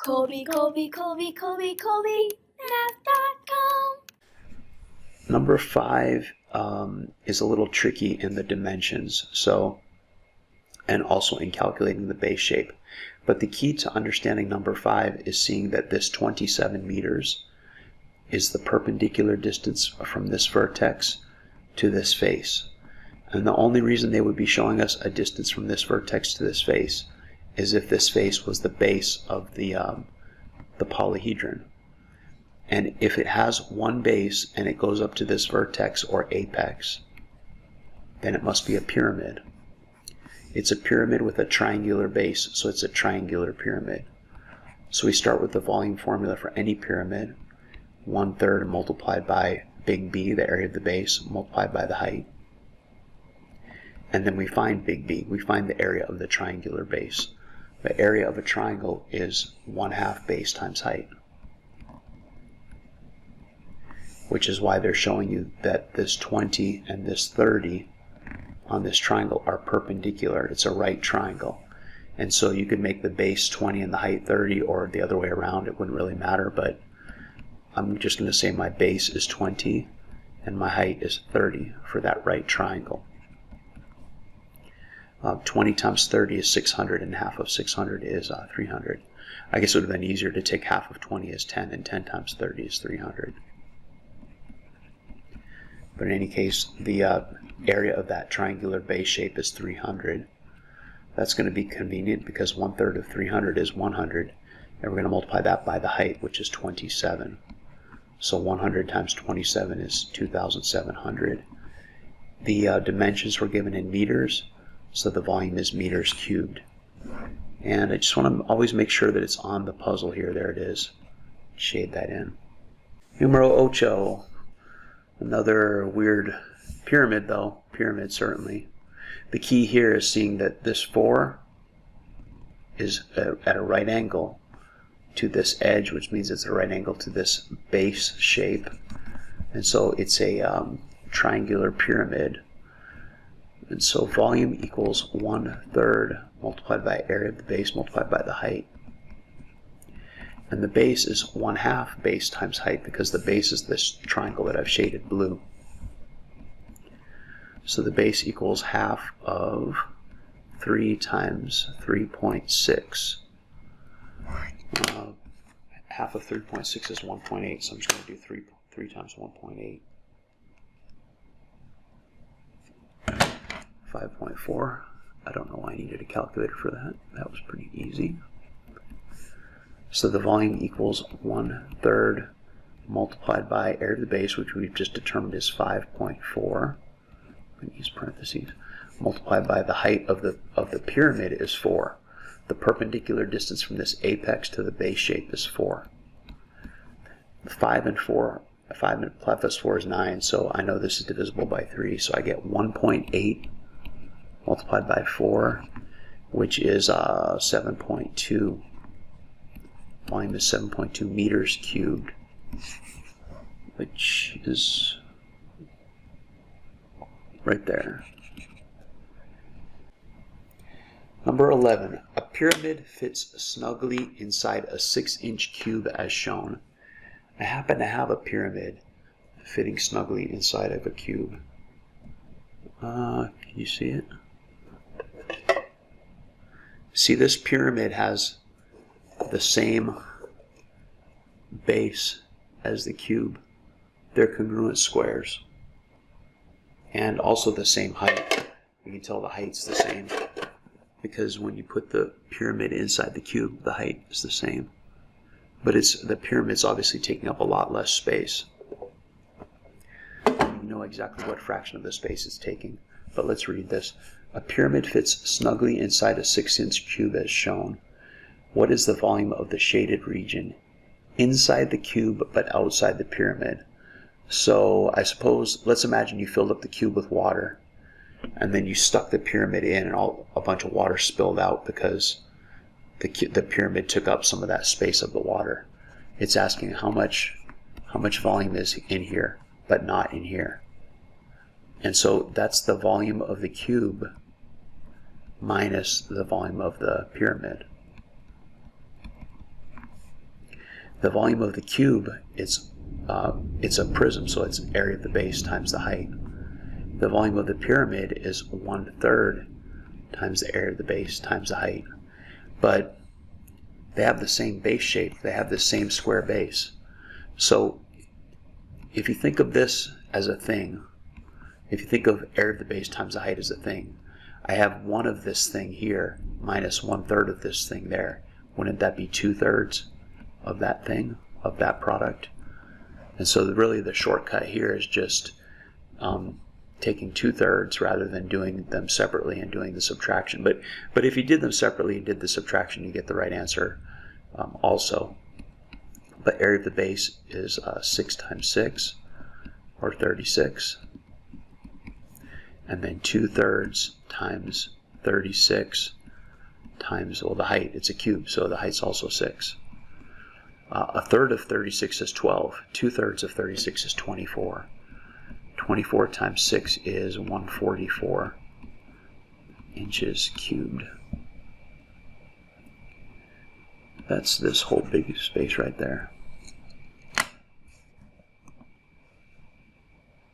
Colby, Colby, Colby, Colby, Colby, math.com. Number 5 is a little tricky in the dimensions, and also in calculating the base shape. But the key to understanding number 5 is seeing that this 27 meters is the perpendicular distance from this vertex to this face. And the only reason they would be showing us a distance from this vertex to this face is if this face was the base of the polyhedron. And if it has one base and it goes up to this vertex or apex, then it must be a pyramid. It's a pyramid with a triangular base, so it's a triangular pyramid. So we start with the volume formula for any pyramid, 1/3 multiplied by big B, the area of the base, multiplied by the height. And then we find big B, we find the area of the triangular base. The area of a triangle is 1/2 base times height, which is why they're showing you that this 20 and this 30 on this triangle are perpendicular. It's a right triangle. And so you could make the base 20 and the height 30, or the other way around. It wouldn't really matter, but I'm just going to say my base is 20 and my height is 30 for that right triangle. 20 times 30 is 600, and half of 600 is 300. I guess it would have been easier to take half of 20 as 10, and 10 times 30 is 300. But in any case, the area of that triangular base shape is 300. That's going to be convenient because 1/3 of 300 is 100, and we're going to multiply that by the height, which is 27. So 100 times 27 is 2,700. The dimensions were given in meters, so the volume is meters cubed. And I just want to always make sure that it's on the puzzle here. There it is. Shade that in. Numero ocho. Another weird pyramid, though. Pyramid, certainly. The key here is seeing that this 4 is at a right angle to this edge, which means it's a right angle to this base shape. And so it's a triangular pyramid. And so volume equals 1/3 multiplied by area of the base multiplied by the height. And the base is 1/2 base times height, because the base is this triangle that I've shaded blue. So the base equals half of 3 times 3.6. Half of 3.6 is 1.8, so I'm just going to do 3 times 1.8. 5.4. I don't know why I needed a calculator for that. That was pretty easy. So the volume equals 1/3 multiplied by area of the base, which we've just determined is 5.4. I'm going to use parentheses. Multiplied by the height of the pyramid is 4. The perpendicular distance from this apex to the base shape is 4. 5 and 4. 5 plus 4 is 9, so I know this is divisible by 3, so I get 1.8 multiplied by 4, which is 7.2. Volume is 7.2 meters cubed, which is right there. Number 11. A pyramid fits snugly inside a 6-inch cube as shown. I happen to have a pyramid fitting snugly inside of a cube. Can you see it? See, this pyramid has the same base as the cube. They're congruent squares. And also the same height. You can tell the height's the same, because when you put the pyramid inside the cube, the height is the same. But the pyramid's obviously taking up a lot less space. You know exactly what fraction of the space it's taking. But let's read this. A pyramid fits snugly inside a 6-inch cube as shown. What is the volume of the shaded region inside the cube but outside the pyramid? So I suppose, let's imagine you filled up the cube with water, and then you stuck the pyramid in, and a bunch of water spilled out because the pyramid took up some of that space of the water. It's asking how much volume is in here but not in here. And so that's the volume of the cube minus the volume of the pyramid. The volume of the cube, it's a prism, so it's area of the base times the height. The volume of the pyramid is 1/3 times the area of the base times the height. But they have the same base shape, they have the same square base. So if you think of this as a thing, if you think of area of the base times the height as a thing, I have one of this thing here minus 1/3 of this thing there. Wouldn't that be 2/3 of that thing, of that product? And so really the shortcut here is just taking 2/3 rather than doing them separately and doing the subtraction. But if you did them separately and did the subtraction, you get the right answer also. But area of the base is 6 times 6, or 36. And then 2/3 times 36 times, well, the height, it's a cube, so the height's also 6. 1/3 of 36 is 12. 2/3 of 36 is 24. 24 times 6 is 144 inches cubed. That's this whole big space right there.